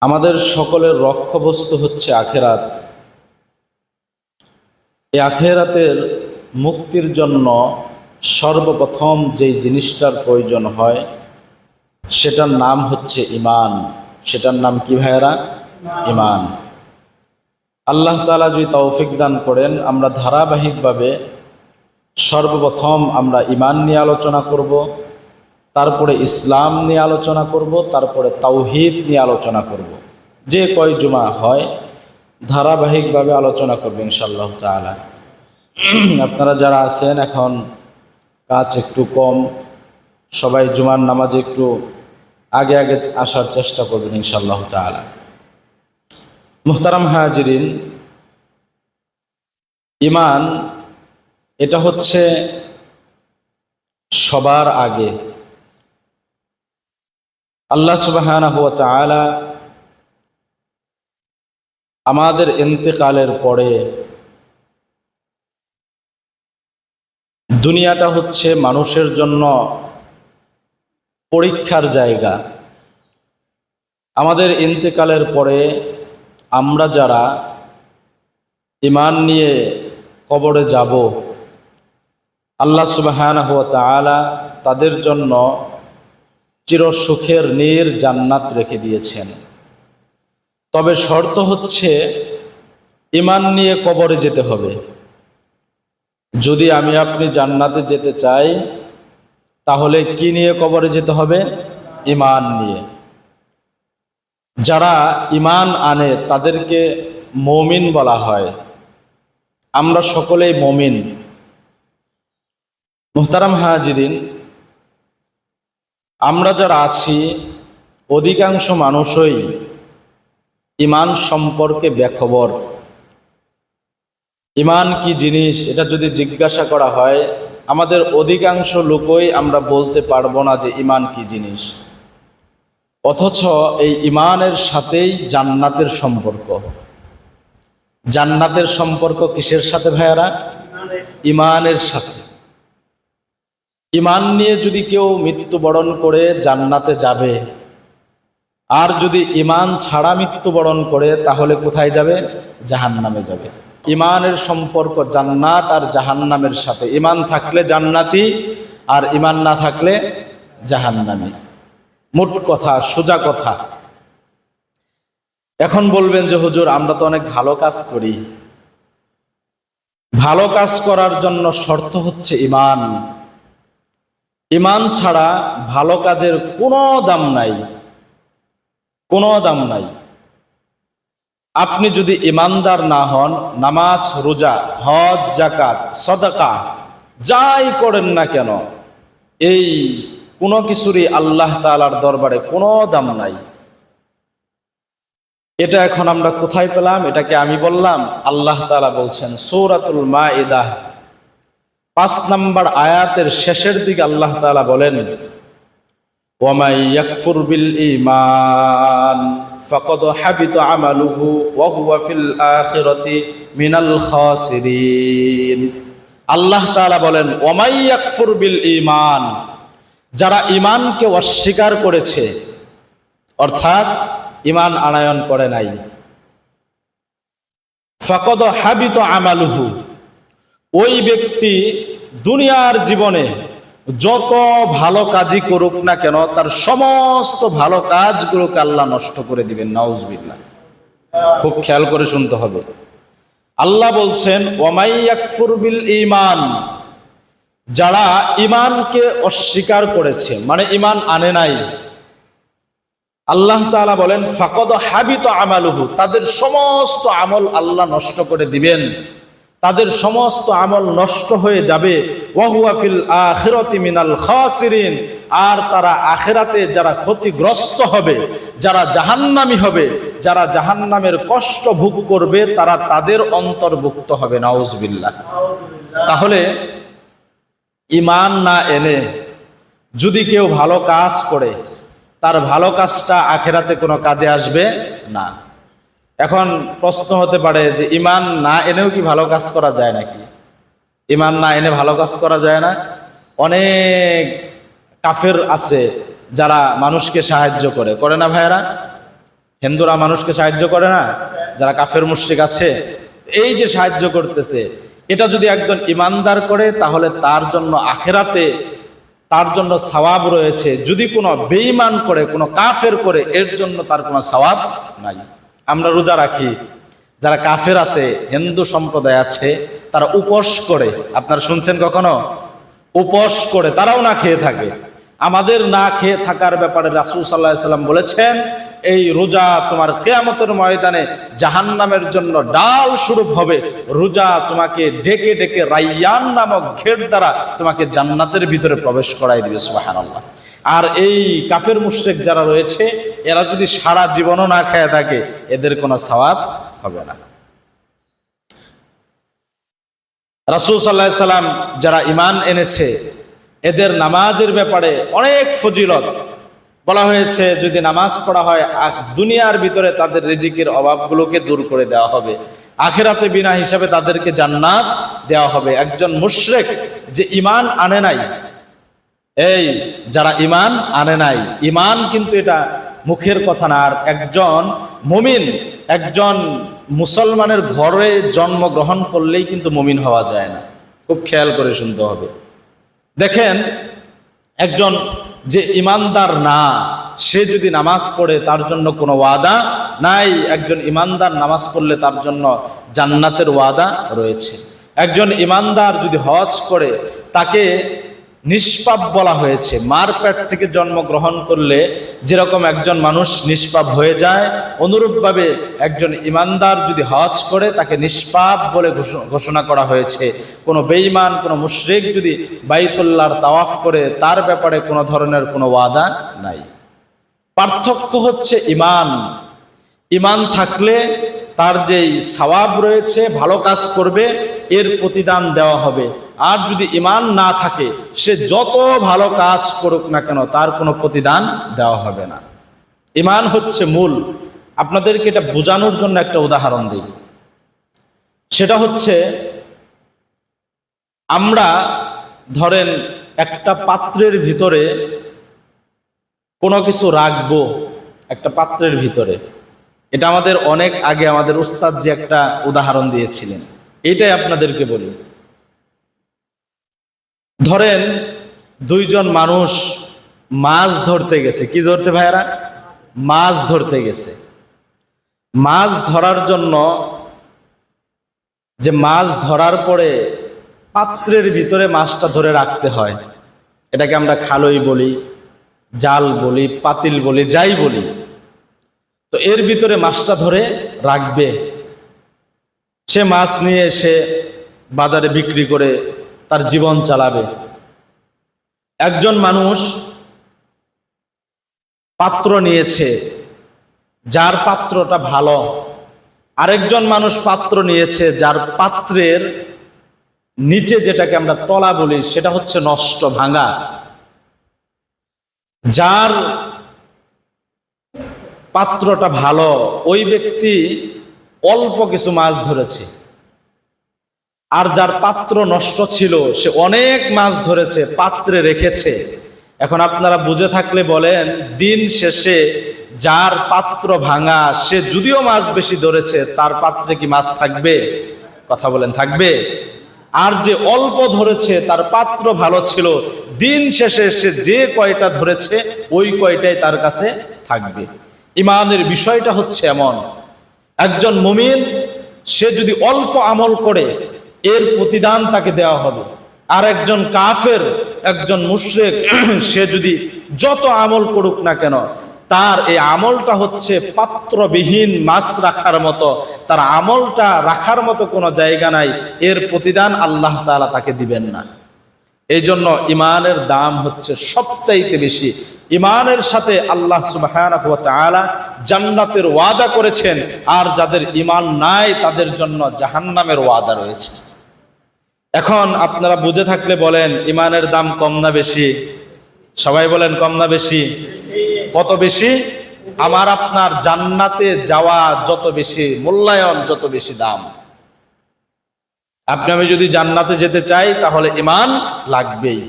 আমাদের সকলের লক্ষ্যবস্তু হচ্ছে আখেরাত। এই আখেরাতের মুক্তির জন্য সর্বপ্রথম যেই জিনিসটার প্রয়োজন হয় সেটার নাম হচ্ছে ঈমান। সেটার নাম কি ভাইয়েরা? ঈমান। আল্লাহ তাআলা যদি তৌফিক দান করেন, আমরা ধারাবাহিকভাবে সর্বপ্রথম আমরা ঈমান নিয়ে আলোচনা করব, তারপরে ইসলাম নিয়ে আলোচনা করব, তারপরে তাওহীদ নিয়ে আলোচনা করব। যে কয় জুমা হয় ধারাবাহিকভাবে আলোচনা করব ইনশাআল্লাহ তাআলা। আপনারা যারা আছেন, এখন কাজ একটু কম, সবাই জুমার নামাজে একটু আগে আগে আসার চেষ্টা করবেন ইনশাআল্লাহ তাআলা। মুহতারাম হাজিরিন, ঈমান এটা হচ্ছে সবার আগে। আল্লাহ সুবহানাহু ওয়া তাআলা আমাদের ইন্তেকালের পরে দুনিয়াটা হচ্ছে মানুষের জন্য পরীক্ষার জায়গা। আমাদের ইন্তেকালের পরে আমরা যারা ঈমান নিয়ে কবরে যাব, আল্লাহ সুবহানাহু ওয়া তাআলা তাদের জন্য চিরসুখের জান্নাত রেখে দিয়েছেন। তবে শর্ত হচ্ছে ঈমান নিয়ে কবরে যেতে হবে। যদি আমি আপনি জান্নাতে যেতে চাই, তাহলে কি নিয়ে কবরে যেতে হবে? ঈমান নিয়ে। যারা ঈমান আনে তাদেরকে মুমিন বলা হয়। আমরা সকলেই মুমিন। মুহতারাম হাজিরিন, আমরা যারা আছি অধিকাংশ মানুষই ঈমান সম্পর্কে বেখবর। ঈমান কি জিনিস এটা যদি জিজ্ঞাসা করা হয়, আমাদের অধিকাংশ লোকই আমরা বলতে পারবো না যে ঈমান কি জিনিস। অথচ এই ঈমানের সাথেই জান্নাতের সম্পর্ক। জান্নাতের সম্পর্ক কিসের সাথে ভাইয়ারা? ঈমানের সাথে। ঈমান নিয়ে যদি কেউ মৃত্যুবরণ করে জান্নাতে যাবে, আর যদি ঈমান ছাড়া মৃত্যুবরণ করে তাহলে কোথায় যাবে? জাহান্নামে যাবে। ঈমানের সম্পর্ক জান্নাত আর জাহান্নামের সাথে। ঈমান থাকলে জান্নাতি, আর ঈমান না থাকলে জাহান্নামী। মোট কথা, সোজা কথা। এখন বলবেন যে হুজুর, আমরা তো অনেক ভালো কাজ করি। ভালো কাজ করার জন্য শর্ত হচ্ছে ঈমান। ঈমান ছাড়া ভালো কাজের কোনো দাম নাই, কোনো দাম নাই। আপনি যদি ঈমানদার না হন, নামাজ, রোজা, হজ, যাকাত, সাদাকা যাই করেন না কেন, এই কোনো কিছুরই আল্লাহ তাআলার দরবারে কোনো দাম নাই। এটা এখন আমরা কোথায় পেলাম? এটাকে আমি বললাম? আল্লাহ তাআলা বলছেন সূরাতুল মাইদা 5 নম্বর আয়াতের শেষের দিকে আল্লাহ তাআলা বলেন, ওয়ামাই ইয়াকফুর বিল ঈমান ফাকাদ হাবিতা আমালুহু ওয়া হুয়া ফিল আখিরাতি মিনাল খাসিরিন। আল্লাহ তাআলা বলেন, ওয়ামাই ইয়াকফুর বিল ঈমান, যারা ঈমানকে অস্বীকার করেছে, অর্থাৎ ঈমান আনয়ন করে নাই, ফাকাদ হাবিতা আমালুহু, ওই ব্যক্তি দুনিয়ার জীবনে যত ভালো কাজই করুক না কেন, তার সমস্ত ভালো কাজগুলোকে আল্লাহ নষ্ট করে দিবেন। নাউজুবিল্লাহ। খুব খেয়াল করে শুনতে হবে। আল্লাহ বলছেন ওয়ামাই ইয়াকফুর বিল ঈমান, যারা ঈমানকে অস্বীকার করেছে, মানে ঈমান আনে নাই, আল্লাহ তাআলা বলেন ফাকাদ হাবিতা আমালুহু, তাদের সমস্ত আমল আল্লাহ নষ্ট করে দিবেন। তাদের সমস্ত আমল নষ্ট হয়ে যাবে। ওয়া হুয়া ফিল আখিরাতি মিনাল খাসিরিন, আর তারা আখিরাতে যারা ক্ষতিগ্রস্ত হবে, যারা জাহান্নামী হবে, যারা জাহান্নামের কষ্ট ভোগ করবে, তারা তাদের অন্তর্ভুক্ত হবে। নাউজুবিল্লাহ। তাহলে ঈমান না এনে যদি কেউ ভালো কাজ করে, তার ভালো কাজটা আখিরাতে কোনো কাজে আসবে না। এখন প্রশ্ন হতে পারে যে ঈমান না এনেও কি ভালো কাজ করা যায় নাকি? ঈমান না এনে ভালো কাজ করা যায় না? অনেক কাফের আছে যারা মানুষকে সাহায্য করে না ভাইয়েরা? হিন্দুরা মানুষকে সাহায্য করে না, যারা কাফের মুশরিক আছে, এই যে সাহায্য করতেছে, এটা যদি একজন ইমানদার করে তাহলে তার জন্য আখেরাতে তার জন্য সওয়াব রয়েছে। যদি কোনো বেঈমান করে, কোনো কাফের করে, এর জন্য তার কোনো সওয়াব নাই। আমরা রোজা রাখি, যারা কাফের আছে, হিন্দু সম্প্রদায় আছে, তারা উপোস করে, আপনারা শুনছেন কখনো? উপোস করে, তারাও না খেয়ে থাকে। আমাদের না খেয়ে থাকার ব্যাপারে রাসূল সাল্লাল্লাহু আলাইহি সাল্লাম বলেছেন, এই রোজা তোমার কিয়ামতের ময়দানে জাহান্নামের জন্য ডাল স্বরূপ হবে। রোজা তোমাকে ডেকে ডেকে রাইয়ান নামক গেট দ্বারা তোমাকে জান্নাতের ভিতরে প্রবেশ করাই দিবে। সুবহানাল্লাহ। আর এই কাফের মুশরিক যারা রয়েছে, এরা যদি সারা জীবনও না খেয়ে থাকে, এদের কোনো সওয়াব হবে না। রাসূল সাল্লাল্লাহু আলাইহি সাল্লাম যারা ঈমান এনেছে, এদের নামাজের ব্যাপারে অনেক ফজিলত বলা হয়েছে। যদি নামাজ পড়া হয়, দুনিয়ার ভিতরে তাদের রিজিকের অভাবগুলোকে দূর করে দেওয়া হবে, আখিরাতে বিনা হিসাবে তাদেরকে জান্নাত দেওয়া হবে। একজন মুশরিক যে ঈমান আনে নাই, এই যারা ঈমান আনে নাই, ঈমান কিন্তু এটা মুখের কথা না। আর একজন মুমিন, একজন মুসলমানের ঘরে জন্মগ্রহণ করলেই কিন্তু মুমিন হওয়া যায় না। খুব খেয়াল করে শুনতে হবে। দেখেন, একজন যে ইমানদার না, সে যদি নামাজ পড়ে, তার জন্য কোনো ওয়াদা নাই। একজন ইমানদার নামাজ পড়লে তার জন্য জান্নাতের ওয়াদা রয়েছে। একজন ইমানদার যদি হজ করে, তাকে নিষ্পাপ বলা হয়েছে। মার পেট থেকে জন্মগ্রহণ করলে যেরকম একজন মানুষ নিষ্পাপ হয়ে যায়, অনুরূপভাবে একজন ইমানদার যদি হজ করে, তাকে নিষ্পাপ বলে ঘোষণা করা হয়েছে। কোনো বেঈমান, কোনো মুশরিক যদি বাইতুল্লাহর তাওয়াফ করে, তার ব্যাপারে কোনো ধরনের কোনো ওয়াদা নাই। পার্থক্য হচ্ছে ঈমান। ঈমান থাকলে তার যেই সওয়াব রয়েছে, ভালো কাজ করবে, এর প্রতিদান দেওয়া হবে। আর যদি ঈমান না থাকে, সে যত ভালো কাজ করুক না কেন, তার কোনো প্রতিদান দেওয়া হবে না। ঈমান হচ্ছে মূল। আপনাদেরকে এটা বোঝানোর জন্য একটা উদাহরণ দিই। সেটা হচ্ছে, আমরা ধরেন একটা পাত্রের ভিতরে কোনো কিছু রাখবো, একটা পাত্রের ভিতরে। এটা আমাদের অনেক আগে আমাদের উস্তাদ যে একটা উদাহরণ দিয়েছিলেন, এটাই আপনাদেরকে বলি। ধরেন দুইজন মানুষ মাছ ধরতে গেছে। কি ধরতে ভাইয়ারা? মাছ ধরতে গেছে। মাছ ধরার জন্য যে মাছ ধরার পরে পাত্রের ভিতরে মাছটা ধরে রাখতে হয়, এটাকে আমরা খালই বলি, জাল বলি, পাতিল বলি, যাই বলি। তো এর ভিতরে মাছটা ধরে রাখবে। সে মাছ নিয়ে এসে বাজারে বিক্রি করে তার জীবন চালাবে। একজন মানুষ পাত্র নিয়েছে, যার পাত্রটা ভালো। আরেকজন মানুষ পাত্র নিয়েছে, যার পাত্রের নিচে যেটাকে আমরা তলা বলি, সেটা হচ্ছে নষ্ট, ভাঙা। যার পাত্রটা ভালো, ওই ব্যক্তি অল্প কিছু মাছ ধরেছে। আর যার পাত্র নষ্ট ছিল, সে অনেক মাছ ধরেছে, পাত্রে রেখেছে। এখন আপনারা বুঝে থাকলে বলেন, দিন শেষে যার পাত্র ভাঙা, সে যদিও মাছ বেশি ধরেছে, তার পাত্রে কি মাছ থাকবে? কথা বলেন, থাকবে? আর যে অল্প ধরেছে, তার পাত্র ভালো ছিল, দিন শেষে সে যে কয়টা ধরেছে, ওই কয়টাই তার কাছে থাকবে। ঈমানের বিষয়টা হচ্ছে এমন, একজন মুমিন সে যদি অল্প আমল করে, এর প্রতিদান তাকে দেওয়া হবে। আর একজন কাফের, একজন মুশরিক, সে যদি যত আমল করুক না কেন, তার এই আমলটা হচ্ছে পাত্রবিহীন মাছ রাখার মতো। তার আমলটা রাখার মতো কোনো জায়গা নাই, এর প্রতিদান আল্লাহ তাআলা তাকে দিবেন না। এই জন্য ঈমানের দাম হচ্ছে সবচাইতে বেশি। ঈমানের সাথে আল্লাহ সুবহানাহু ওয়া তাআলা জান্নাতের ওয়াদা করেছেন, আর যাদের ঈমান নাই তাদের জন্য জাহান্নামের ওয়াদা রয়েছে। এখন আপনারা বুঝে থাকলে বলেন, ঈমানের দাম কম না বেশি? সবাই বলেন, কম না বেশি? কত বেশি? আমার আপনার জান্নাতে যাওয়া যত বেশি মূল্যায়ন, যত বেশি দাম। আপনি আমি যদি জান্নাতে যেতে চাই, তাহলে ঈমান লাগবেই।